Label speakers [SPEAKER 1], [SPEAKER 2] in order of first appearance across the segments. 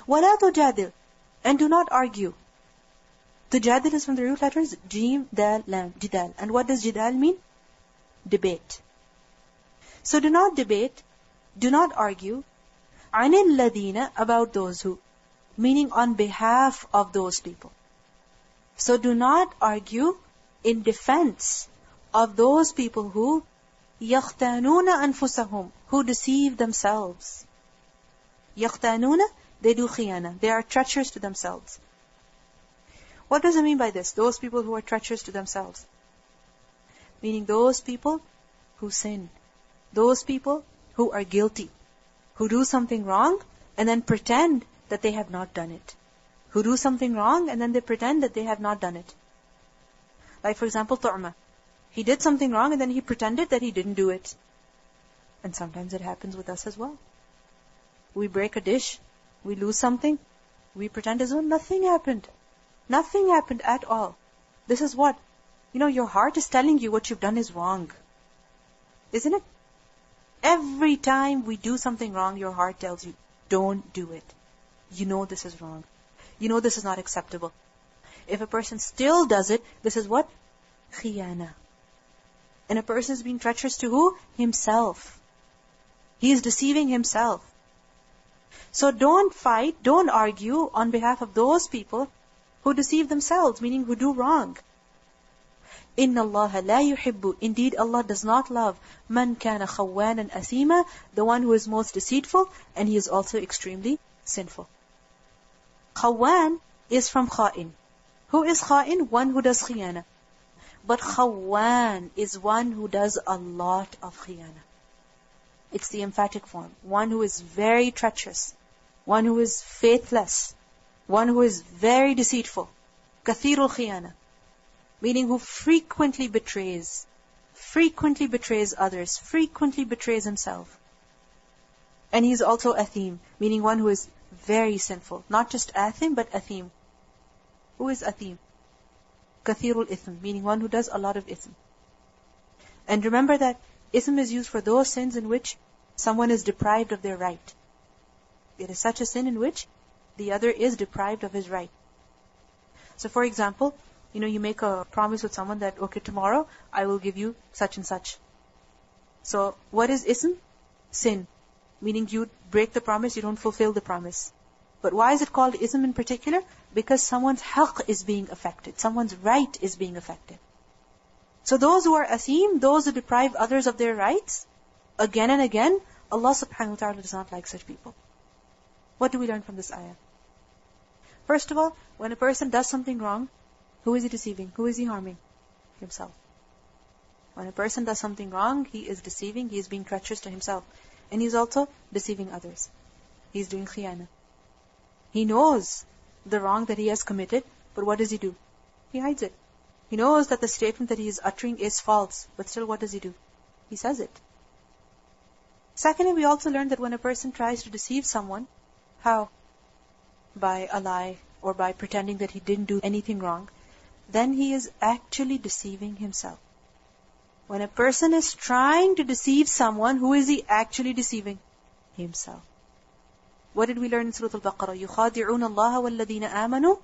[SPEAKER 1] وَلَا تُجَادِلْ, and do not argue. Tujadil is from the root letters Jim, Dal, Lam, Jidal. And what does Jidal mean? Debate. So do not debate, do not argue, عَنِ الَّذِينَ, about those who, meaning on behalf of those people. So do not argue in defense of those people who يَخْتَانُونَ أَنفُسَهُمْ, who deceive themselves. يَخْتَانُونَ, they do khiyana, they are treacherous to themselves. What does it mean by this? Those people who are treacherous to themselves. Meaning those people who sin. Those people who are guilty. Who do something wrong and then pretend that they have not done it. Who do something wrong and then they pretend that they have not done it. Like for example, Tu'ma. He did something wrong and then he pretended that he didn't do it. And sometimes it happens with us as well. We break a dish. We lose something. We pretend as though nothing happened. Nothing happened at all. This is what? Your heart is telling you what you've done is wrong. Isn't it? Every time we do something wrong, your heart tells you, don't do it. You know this is wrong. You know this is not acceptable. If a person still does it, this is what? Khiyana. And a person is being treacherous to who? Himself. He is deceiving himself. So don't fight, don't argue on behalf of those people who deceive themselves, meaning who do wrong. إِنَّ اللَّهَ لَا يُحِبُّ, indeed Allah does not love مَنْ كَانَ خَوَّانًا أَثِيمًا, the one who is most deceitful, and he is also extremely sinful. Khawwan is from kha'in. Who is kha'in? One who does khiyana. But khawwan is one who does a lot of khiyana. It's the emphatic form. One who is very treacherous. One who is faithless. One who is very deceitful. Kathirul khiyana. Meaning who frequently betrays others, frequently betrays himself. And he's also athim, meaning one who is very sinful. Not just athim, but athim. Who is athim? Kathirul ithm, meaning one who does a lot of ithm. And remember that ithm is used for those sins in which someone is deprived of their right. It is such a sin in which the other is deprived of his right. So for example, you make a promise with someone that, okay, tomorrow I will give you such and such. So what is ism? Sin. Meaning you break the promise, you don't fulfill the promise. But why is it called ism in particular? Because someone's haqq is being affected. Someone's right is being affected. So those who are athim, those who deprive others of their rights, again and again, Allah subhanahu wa ta'ala does not like such people. What do we learn from this ayah? First of all, when a person does something wrong, who is he deceiving? Who is he harming? Himself. When a person does something wrong, he is deceiving, he is being treacherous to himself. And he is also deceiving others. He is doing khiyana. He knows the wrong that he has committed, but what does he do? He hides it. He knows that the statement that he is uttering is false, but still what does he do? He says it. Secondly, we also learn that when a person tries to deceive someone, how? By a lie or by pretending that he didn't do anything wrong, then he is actually deceiving himself. When a person is trying to deceive someone, who is he actually deceiving? Himself. What did we learn in Surah Al-Baqarah? يُخَادِعُونَ اللَّهَ وَالَّذِينَ آمَنُوا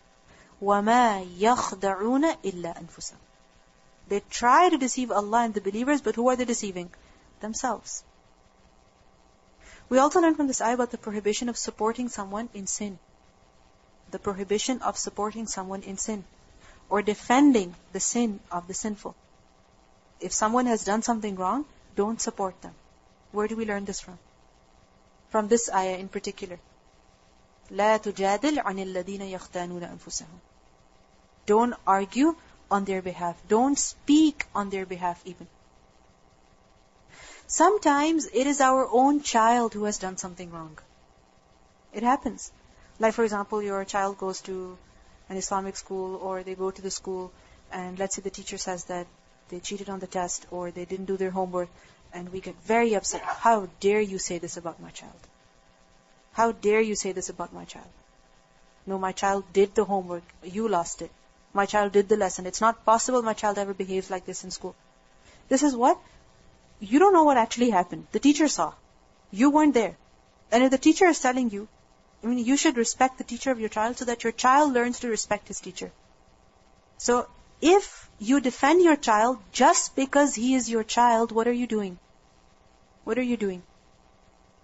[SPEAKER 1] وَمَا يَخْدَعُونَ إِلَّا أَنفُسَهُمْ. They try to deceive Allah and the believers, but who are they deceiving? Themselves. We also learn from this ayah about the prohibition of supporting someone in sin. The prohibition of supporting someone in sin, or defending the sin of the sinful. If someone has done something wrong, don't support them. Where do we learn this from? From this ayah in particular. لا تجادل عن الذين يختانون أنفسهم. Don't argue on their behalf. Don't speak on their behalf even. Sometimes it is our own child who has done something wrong. It happens. Like for example, your child goes to an Islamic school, or they go to the school, and let's say the teacher says that they cheated on the test, or they didn't do their homework, and we get very upset. How dare you say this about my child? How dare you say this about my child? No, my child did the homework. You lost it. My child did the lesson. It's not possible my child ever behaves like this in school. This is what? You don't know what actually happened. The teacher saw. You weren't there. And if the teacher is telling you You should respect the teacher of your child so that your child learns to respect his teacher. So, if you defend your child just because he is your child, what are you doing? What are you doing?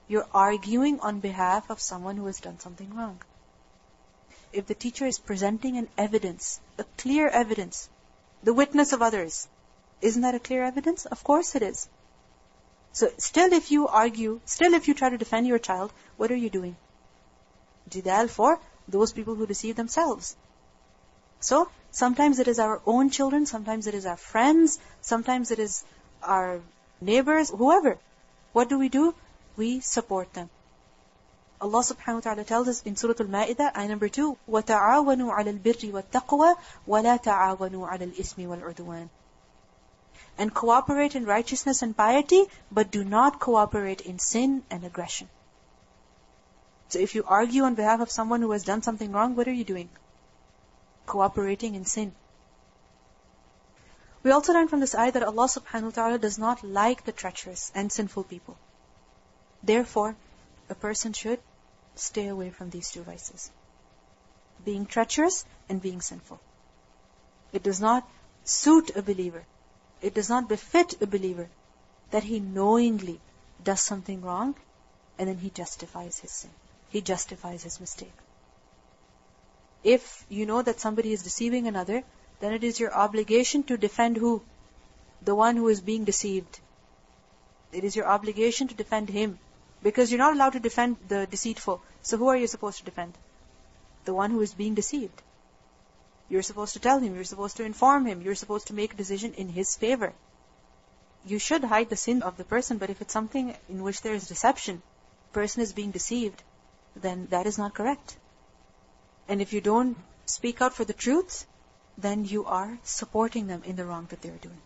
[SPEAKER 1] You're arguing on behalf of someone who has done something wrong. If the teacher is presenting an evidence, a clear evidence, the witness of others, isn't that a clear evidence? Of course it is. So still if you argue, still if you try to defend your child, what are you doing? Jidal for those people who deceive themselves. So sometimes it is our own children, sometimes it is our friends, sometimes it is our neighbors, whoever. What do? We support them. Allah subhanahu wa ta'ala tells us in Surah Al-Ma'idah, ayah number 2, وَتَعَاوَنُوا عَلَى الْبِرِّ وَالتَّقْوَى وَلَا تَعَاوَنُوا عَلَى الْإِثْمِ وَالْعُدْوَانِ. And cooperate in righteousness and piety, but do not cooperate in sin and aggression. So if you argue on behalf of someone who has done something wrong, what are you doing? Cooperating in sin. We also learn from this ayah that Allah subhanahu wa ta'ala does not like the treacherous and sinful people. Therefore, a person should stay away from these two vices. Being treacherous and being sinful. It does not suit a believer. It does not befit a believer that he knowingly does something wrong and then he justifies his sin. He justifies his mistake. If you know that somebody is deceiving another, then it is your obligation to defend who? The one who is being deceived. It is your obligation to defend him. Because you're not allowed to defend the deceitful. So who are you supposed to defend? The one who is being deceived. You're supposed to tell him, you're supposed to inform him, you're supposed to make a decision in his favor. You should hide the sin of the person, but if it's something in which there is deception, the person is being deceived, then that is not correct. And if you don't speak out for the truth, then you are supporting them in the wrong that they're doing.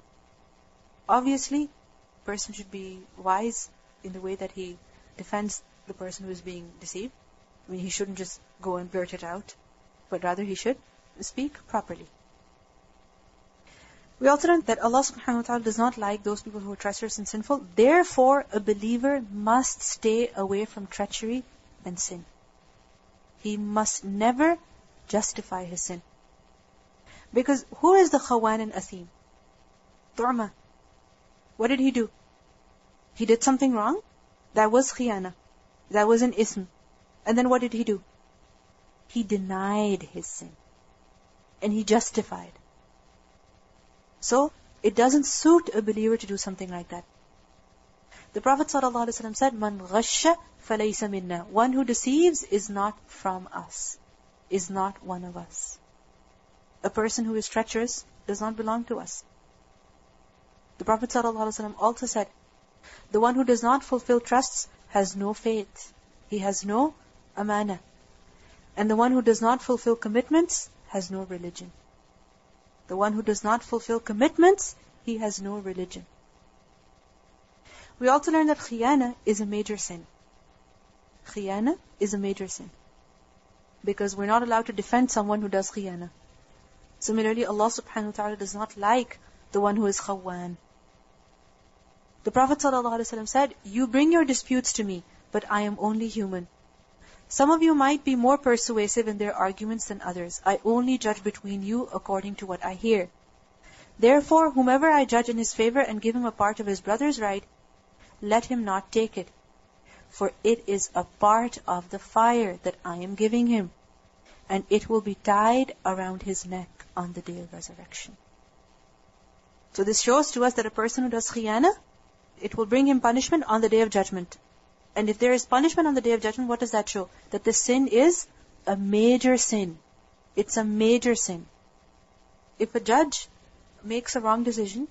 [SPEAKER 1] Obviously, the person should be wise in the way that he defends the person who is being deceived. He shouldn't just go and blurt it out, but rather he should speak properly. We also learn that Allah subhanahu wa ta'ala does not like those people who are treacherous and sinful. Therefore, a believer must stay away from treachery and sin. He must never justify his sin. Because who is the Khawan and Athim? Tu'ma. What did he do? He did something wrong? That was khiyana. That was an ism. And then what did he do? He denied his sin. And he justified. So, it doesn't suit a believer to do something like that. The Prophet ﷺ said, "Man ghasha falaysa minna." One who deceives is not from us, is not one of us. A person who is treacherous does not belong to us. The Prophet ﷺ also said, the one who does not fulfill trusts has no faith. He has no amana. And the one who does not fulfill commitments has no religion. The one who does not fulfill commitments, he has no religion. We also learn that khiyana is a major sin. Khiyana is a major sin. Because we're not allowed to defend someone who does khiyana. Similarly, Allah subhanahu wa ta'ala does not like the one who is khawan. The Prophet ﷺ said, "You bring your disputes to me, but I am only human. Some of you might be more persuasive in their arguments than others. I only judge between you according to what I hear. Therefore, whomever I judge in his favor and give him a part of his brother's right, let him not take it. For it is a part of the fire that I am giving him, and it will be tied around his neck on the day of resurrection." So this shows to us that a person who does khiyana, it will bring him punishment on the day of judgment. And if there is punishment on the day of judgment, what does that show? That the sin is a major sin. It's a major sin. If a judge makes a wrong decision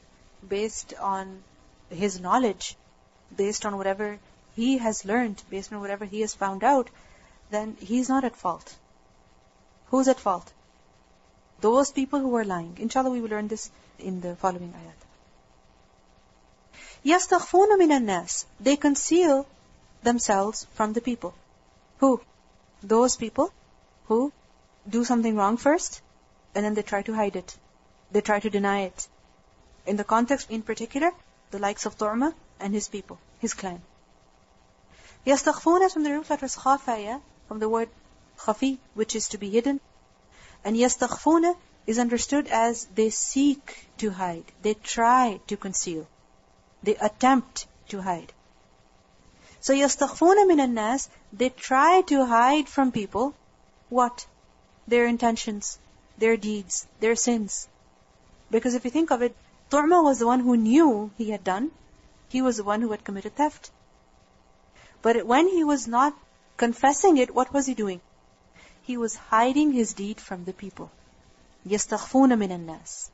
[SPEAKER 1] based on his knowledge, based on whatever he has learned, based on whatever he has found out, then he's not at fault. Who's at fault? Those people who are lying. Inshallah, we will learn this in the following ayat. يَسْتَخْفُونَ مِنَ النَّاسِ. They conceal themselves from the people. Who? Those people who do something wrong first, and then they try to hide it. They try to deny it. In the context, in particular, the likes of Tu'ma and his people, his clan. يَسْتَخْفُونَ from the root letters khafaya, from the word khafi, which is to be hidden. And yastakhfuna is understood as they seek to hide. They try to conceal. They attempt to hide. So yastakhfuna minan nas, they try to hide from people what? Their intentions, their deeds, their sins. Because if you think of it, Tu'ma was the one who knew he had done. He was the one who had committed theft. But when he was not confessing it, what was he doing? He was hiding his deed from the people. يَسْتَخْفُونَ مِنَ النَّاسِ.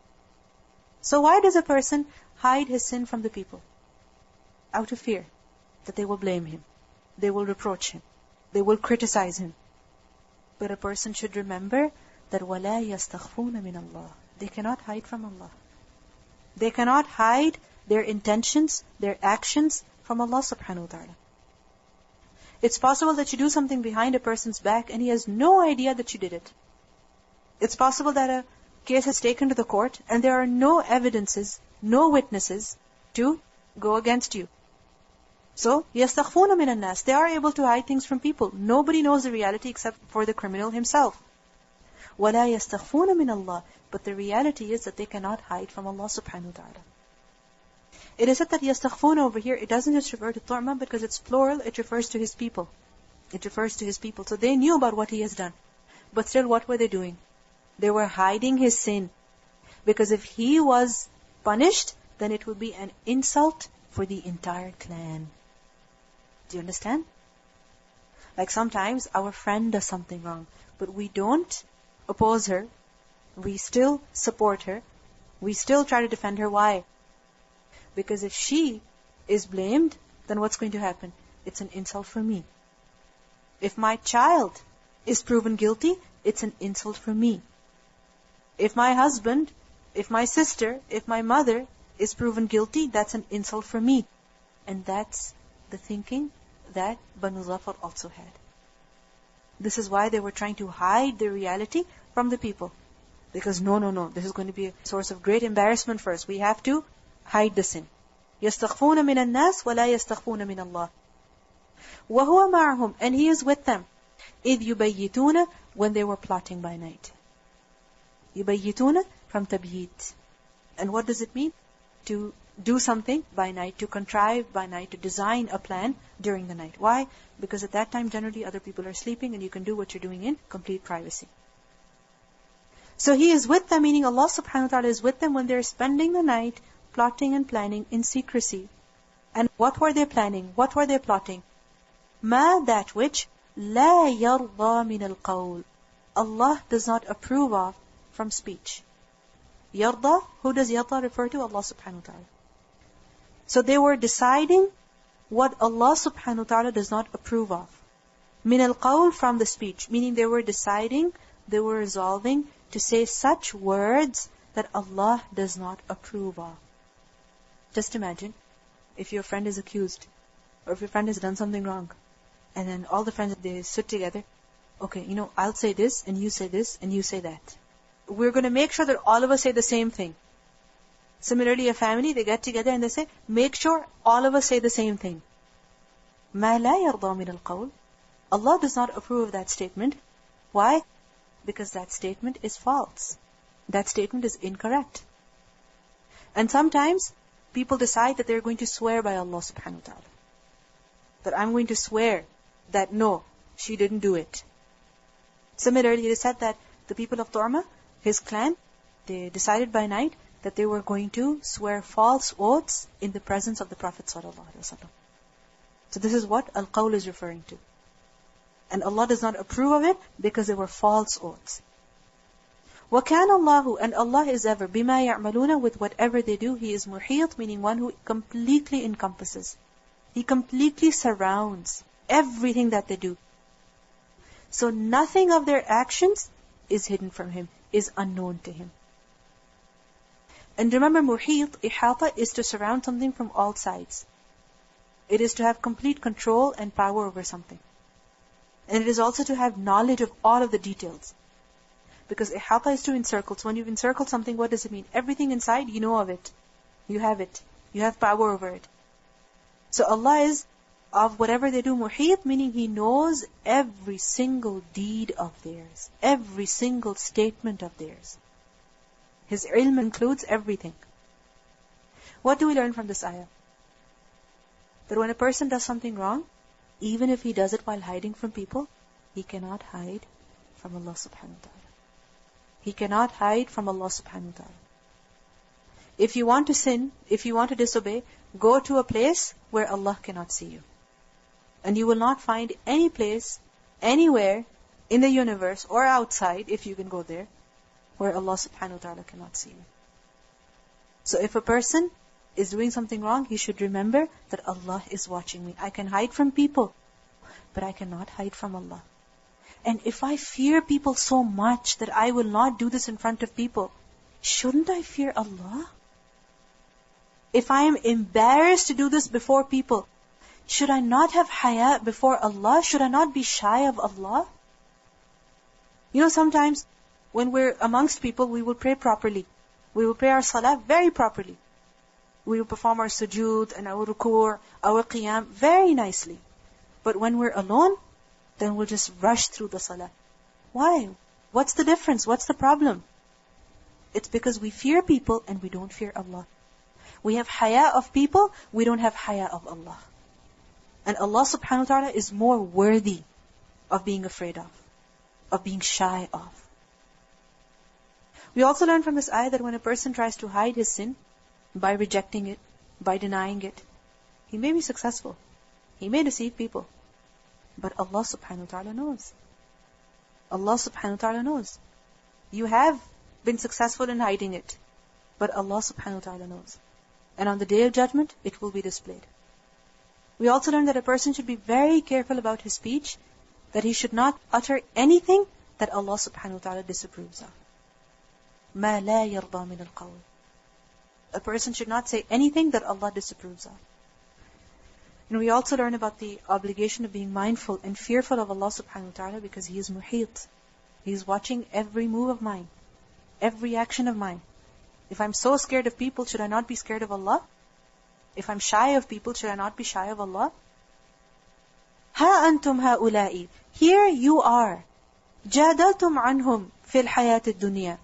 [SPEAKER 1] So why does a person hide his sin from the people? Out of fear that they will blame him. They will reproach him. They will criticize him. But a person should remember that وَلَا يَسْتَخْفُونَ مِنَ اللَّهِ. They cannot hide from Allah. They cannot hide their intentions, their actions from Allah subhanahu wa ta'ala. It's possible that you do something behind a person's back and he has no idea that you did it. It's possible that a case is taken to the court and there are no evidences, no witnesses to go against you. So, يَسْتَخْفُونَ مِنَ النَّاسِ. They are able to hide things from people. Nobody knows the reality except for the criminal himself. وَلَا يَسْتَخْفُونَ مِنَ اللَّهِ. But the reality is that they cannot hide from Allah subhanahu wa ta'ala. It is said that yastakhfuna over here, it doesn't just refer to Tu'ma because it's plural, it refers to his people. It refers to his people. So they knew about what he has done. But still, what were they doing? They were hiding his sin. Because if he was punished, then it would be an insult for the entire clan. Do you understand? Like sometimes our friend does something wrong, but we don't oppose her. We still support her. We still try to defend her. Why? Because if she is blamed, then what's going to happen? It's an insult for me. If my child is proven guilty, it's an insult for me. If my husband, if my sister, if my mother is proven guilty, that's an insult for me. And that's the thinking that Banu Zafar also had. This is why they were trying to hide the reality from the people. Because no, this is going to be a source of great embarrassment for us. We have to hide the sin. يَسْتَخْفُونَ مِنَ النَّاسِ وَلَا يَسْتَخْفُونَ مِنَ اللَّهِ. وَهُوَ مَعَهُمْ. And he is with them. إِذْ يُبَيِّتُونَ. When they were plotting by night. يُبَيِّتُونَ from tabyeet. And what does it mean? To do something by night, to contrive by night, to design a plan during the night. Why? Because at that time generally other people are sleeping and you can do what you're doing in complete privacy. So he is with them, meaning Allah subhanahu wa ta'ala is with them when they're spending the night plotting and planning in secrecy. And what were they planning? What were they plotting? مَا that which لَا يَرْضَى مِنَ الْقَوْلِ. Allah does not approve of from speech. Yarda, who does yarda refer to? Allah subhanahu wa ta'ala. So they were deciding what Allah subhanahu wa ta'ala does not approve of. Min al-qawl, from the speech. Meaning they were deciding, they were resolving to say such words that Allah does not approve of. Just imagine, if your friend is accused, or if your friend has done something wrong, and then all the friends, they sit together, okay, I'll say this, and you say this, and you say that. We're going to make sure that all of us say the same thing. Similarly, a family, they get together and they say, make sure all of us say the same thing. مَا لَا يَرْضَى مِنَ الْقَوْلِ. Allah does not approve of that statement. Why? Because that statement is false. That statement is incorrect. And sometimes, people decide that they're going to swear by Allah subhanahu wa ta'ala. That I'm going to swear that no, she didn't do it. Similarly, it is said that the people of Tu'ma, his clan, they decided by night that they were going to swear false oaths in the presence of the Prophet ﷺ. So this is what al-qawl is referring to. And Allah does not approve of it because they were false oaths. وَكَانَ اللَّهُ. And Allah is ever بِمَا يَعْمَلُونَ. With whatever they do, He is muhit, meaning one who completely encompasses. He completely surrounds everything that they do. So nothing of their actions is hidden from Him, is unknown to Him. And remember, muhit, ihata, is to surround something from all sides. It is to have complete control and power over something. And it is also to have knowledge of all of the details. Because ihata is to encircle. So when you've encircled something, what does it mean? Everything inside, you know of it. You have it. You have power over it. So Allah is of whatever they do, muhit, meaning He knows every single deed of theirs, every single statement of theirs. His ilm includes everything. What do we learn from this ayah? That when a person does something wrong, even if he does it while hiding from people, he cannot hide from Allah subhanahu wa ta'ala. He cannot hide from Allah subhanahu wa ta'ala. If you want to sin, if you want to disobey, go to a place where Allah cannot see you. And you will not find any place, anywhere in the universe or outside, if you can go there, where Allah subhanahu wa ta'ala cannot see you. So if a person is doing something wrong, he should remember that Allah is watching me. I can hide from people, but I cannot hide from Allah. And if I fear people so much that I will not do this in front of people, shouldn't I fear Allah? If I am embarrassed to do this before people, should I not have haya before Allah? Should I not be shy of Allah? You know, sometimes when we're amongst people, we will pray properly. We will pray our salah very properly. We will perform our sujood and our ruku', our qiyam very nicely. But when we're alone, then we'll just rush through the salah. Why? What's the difference? What's the problem? It's because we fear people and we don't fear Allah. We have haya of people, we don't have haya of Allah. And Allah subhanahu wa ta'ala is more worthy of being afraid of being shy of. We also learn from this ayah that when a person tries to hide his sin, by rejecting it, by denying it, he may be successful. He may deceive people. But Allah subhanahu wa ta'ala knows. Allah subhanahu wa ta'ala knows. You have been successful in hiding it, but Allah subhanahu wa ta'ala knows. And on the Day of Judgment, it will be displayed. We also learn that a person should be very careful about his speech, that he should not utter anything that Allah subhanahu wa ta'ala disapproves of. مَا لَا يَرْضَى مِنَ الْقَوْلِ. A person should not say anything that Allah disapproves of. And we also learn about the obligation of being mindful and fearful of Allah subhanahu wa ta'ala because He is muhit. He is watching every move of mine, every action of mine. If I'm so scared of people, should I not be scared of Allah? If I'm shy of people, should I not be shy of Allah? Ha antum haula'i. Here you are. Jadaltum anhum fil hayat ad-dunya.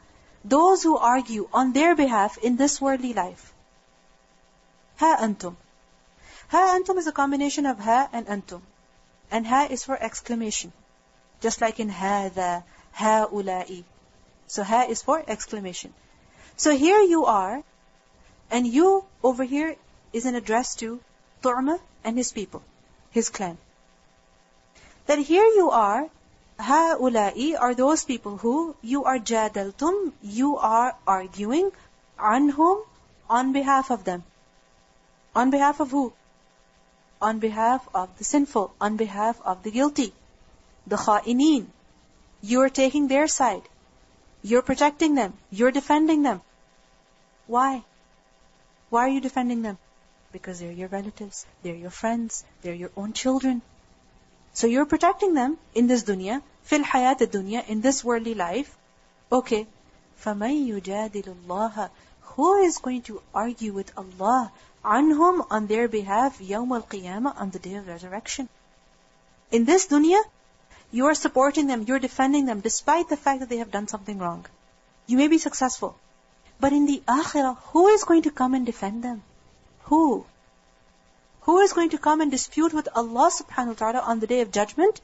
[SPEAKER 1] Those who argue on their behalf in this worldly life. Ha antum. Ha antum is a combination of ha and antum. And ha is for exclamation. Just like in hadha, haula'i. So ha is for exclamation. So here you are, and you over here is an address to Tu'ma and his people, his clan. That here you are, haula'i are those people who you are jadaltum, you are arguing, anhum, on behalf of them. On behalf of who? On behalf of the sinful, on behalf of the guilty, the kha'ineen. You are taking their side. You're protecting them. You're defending them. Why? Why are you defending them? Because they're your relatives, they're your friends, they're your own children. So you're protecting them in this dunya, fil hayat dunya, in this worldly life. Okay. فَمَن يُجَادِلُ اللَّهَ. Who is going to argue with Allah anhum, on their behalf, يَوْمَ الْقِيَامَةِ, on the day of resurrection? In this dunya, you are supporting them, you're defending them, despite the fact that they have done something wrong. You may be successful. But in the akhirah, who is going to come and defend them? Who? Who is going to come and dispute with Allah subhanahu wa ta'ala on the Day of Judgment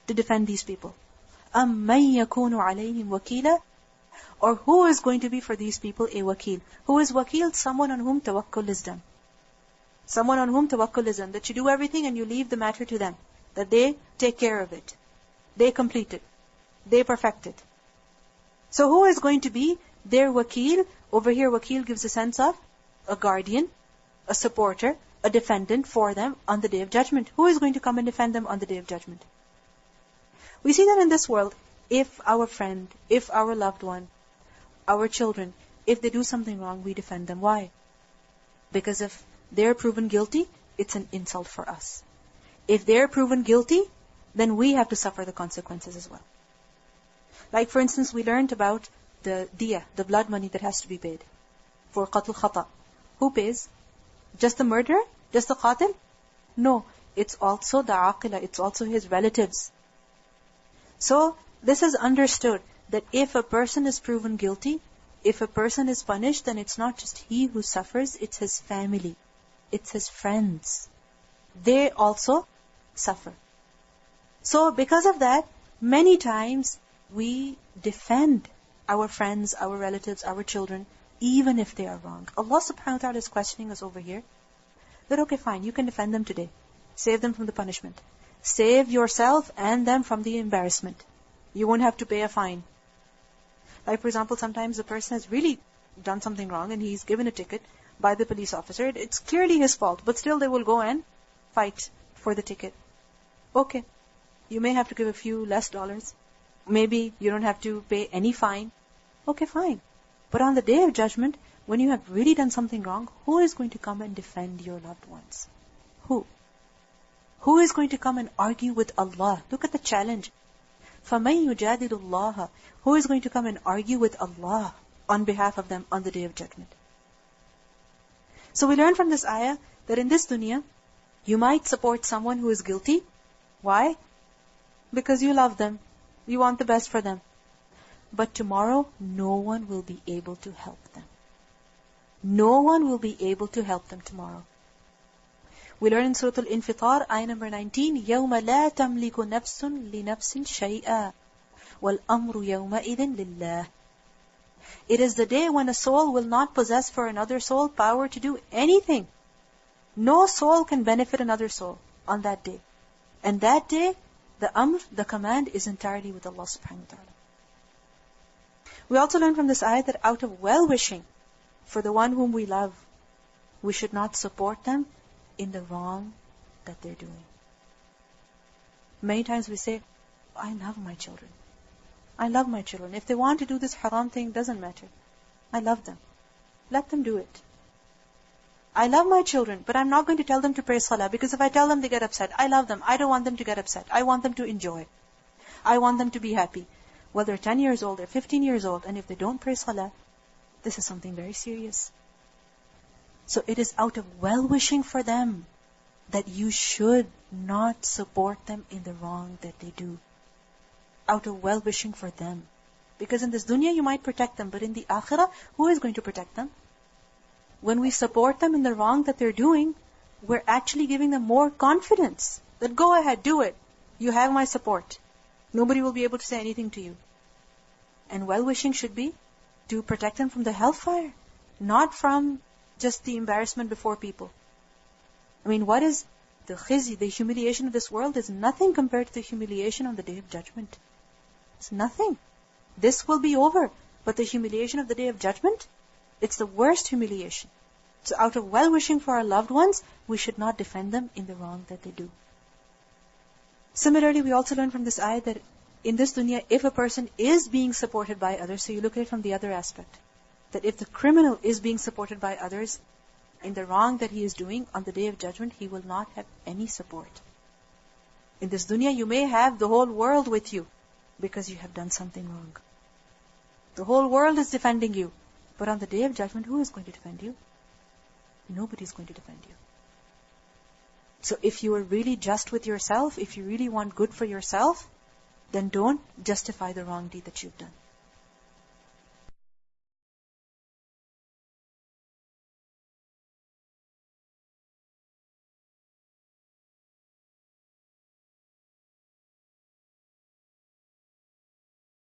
[SPEAKER 1] to defend these people? أَمَّن يَكُونُ عَلَيْهِمْ وَكِيلًا. Or who is going to be for these people a wakil? Who is wakil? Someone on whom tawakkul is done. Someone on whom tawakkul is done. That you do everything and you leave the matter to them. That they take care of it. They complete it. They perfect it. So who is going to be their wakil? Over here, wakil gives a sense of a guardian, a supporter, a defendant for them on the Day of Judgment. Who is going to come and defend them on the Day of Judgment? We see that in this world, if our friend, if our loved one, our children, if they do something wrong, we defend them. Why? Because if they're proven guilty, it's an insult for us. If they're proven guilty, then we have to suffer the consequences as well. Like for instance, we learned about the diya, the blood money that has to be paid for qatl khata. Who pays? Just the murderer? Just the qatil? No. it's also the aqila, it's also his relatives. So, this is understood that if a person is proven guilty, if a person is punished, then it's not just he who suffers, it's his family, it's his friends. They also suffer. So, because of that, many times we defend our friends, our relatives, our children, even if they are wrong. Allah subhanahu wa ta'ala is questioning us over here. That okay, fine, you can defend them today. Save them from the punishment. Save yourself and them from the embarrassment. You won't have to pay a fine. Like for example, sometimes a person has really done something wrong and he's given a ticket by the police officer. It's clearly his fault, but still they will go and fight for the ticket. Okay, you may have to give a few less dollars. Maybe you don't have to pay any fine. Okay, fine. But on the day of judgment, when you have really done something wrong, who is going to come and defend your loved ones? Who? Who is going to come and argue with Allah? Look at the challenge. فَمَنْ يُجَادِلُ اللَّهَ. Who is going to come and argue with Allah on behalf of them on the day of judgment? So we learn from this ayah that in this dunya, you might support someone who is guilty. Why? Because you love them. You want the best for them. But tomorrow, no one will be able to help them. No one will be able to help them tomorrow. We learn in Surah Al-Infitar, ayah number 19, يَوْمَ لَا تَمْلِكُ نَفْسٌ لِنَفْسٍ شَيْئًا وَالْأَمْرُ يَوْمَئِذٍ لِلَّهِ. It is the day when a soul will not possess for another soul power to do anything. No soul can benefit another soul on that day. And that day, the amr, the command, is entirely with Allah subhanahu wa ta'ala. We also learn from this ayah that out of well-wishing for the one whom we love, we should not support them in the wrong that they're doing. Many times we say, I love my children. I love my children. If they want to do this haram thing, doesn't matter. I love them. Let them do it. I love my children, but I'm not going to tell them to pray salah, because if I tell them, they get upset. I love them. I don't want them to get upset. I want them to enjoy. I want them to be happy. Well, they're 10 years old, they're 15 years old, and if they don't pray salah, this is something very serious. So it is out of well-wishing for them that you should not support them in the wrong that they do. Out of well-wishing for them. Because in this dunya you might protect them, but in the akhirah, who is going to protect them? When we support them in the wrong that they're doing, we're actually giving them more confidence. That go ahead, do it. You have my support. Nobody will be able to say anything to you. And well-wishing should be to protect them from the hellfire, not from just the embarrassment before people. I mean, what is the khizy, the humiliation of this world is nothing compared to the humiliation on the day of judgment. It's nothing. This will be over. But the humiliation of the day of judgment, it's the worst humiliation. So out of well-wishing for our loved ones, we should not defend them in the wrong that they do. Similarly, we also learn from this ayah that in this dunya, if a person is being supported by others, so you look at it from the other aspect, that if the criminal is being supported by others in the wrong that he is doing, on the day of judgment, he will not have any support. In this dunya, you may have the whole world with you because you have done something wrong. The whole world is defending you. But on the day of judgment, who is going to defend you? Nobody is going to defend you. So if you are really just with yourself, if you really want good for yourself, then don't justify the wrong deed that you've done.